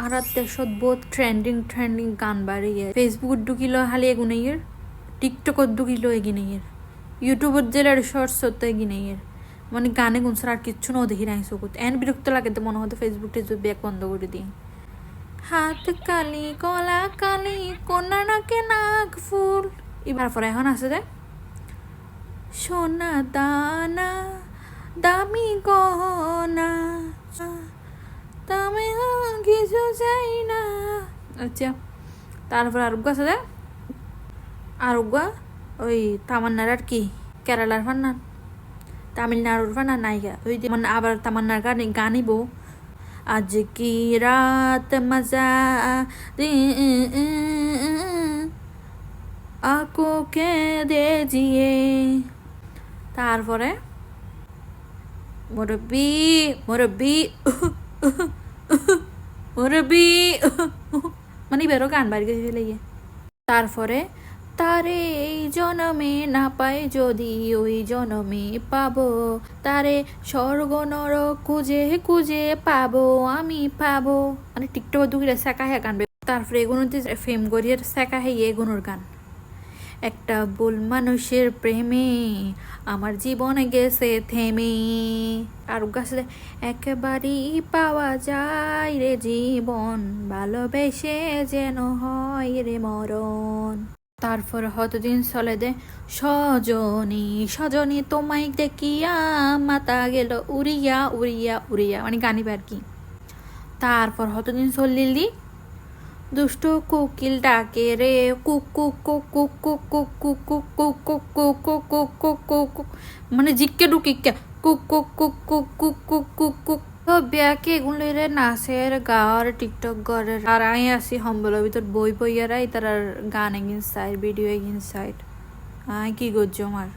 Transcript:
আর দেশত বহুত ট্রেন্ডিং গান বাড়িয়ে ফেসবুকত ঢুকিল খালি এগুনেইয়ের টিকটকত ঢুকিল এগিনেইয়ের ইউটিউবত জেলার শর্টসত এগিনেইয়ের মানে গানে গুনছার আর কিচ্ছু ন দেখি নাই চকুত এন বিরক্ত লাগে তো মনে হতো ফেসবুকটা যদি ব্যাগ বন্ধ করে দিই হাত কালি কলা কালি কন্যা নাকে নাক ফুল এবার পরে এখন আছে যে সোনা দানা দামি গহনা দামি কিছু চাই না আচ্ছা তারপর আরোগ্য আছে যে আরোগ্য ওই তামান্নার আর কি কেরালার ফান্নান তামিলনাড়ুর ফান্নার নায়িকা ওই মানে আবার তামান্নার গানিব আজ কি রাত মজা আকো কে দে জিয়ে তারপরে মুরব্বি মুরব্বি মুরব্বি মানে বেরো গান বাড়ি গেছে ফেলে গিয়ে তারপরে তারে এই জনমে না পাই যদি ওই জনমে পাবো তারে স্বর্গ নরক খুঁজে খুঁজে পাবো আমি পাবো মানে টিকটক দুঃখীরা শেখা হ্যাঁ গান তারপরে এগুলোতে ফেম করিয়ে শেখা হ্যাঁ এগুনোর গান একটা ভুল মানুষের প্রেমে আমার জীবনে গেছে থেমে আর গাছে একেবারেই পাওয়া যায় রে জীবন ভালোবেসে যেন হয় রে মরণ তারপর হতদিন চলে দে সজনী সজনী তোমায় দেখিয়া মাতা গেল উড়িয়া উড়িয়া উড়িয়া মানে গানিবার কি তারপর হতদিন চললিলি দুষ্ট কোকিল ডাকে রে কুক কুক কুক কুক কুক কুক কুক কুক কুক কুক কুক কুক কুক কুক কুক কুক মানে জিক্কে ঢুকিকে কুক কুক কুক কুক কুক কুক কুক কুক তো বিয়াকে এগুলো রে নাচের গাওয়ার টিকটক করে আর আমি আসি সম্বলের ভিতর বই বইয়ারাই তার গান এগিন সাইড ভিডিও এগিন সাইড কি করছো আমার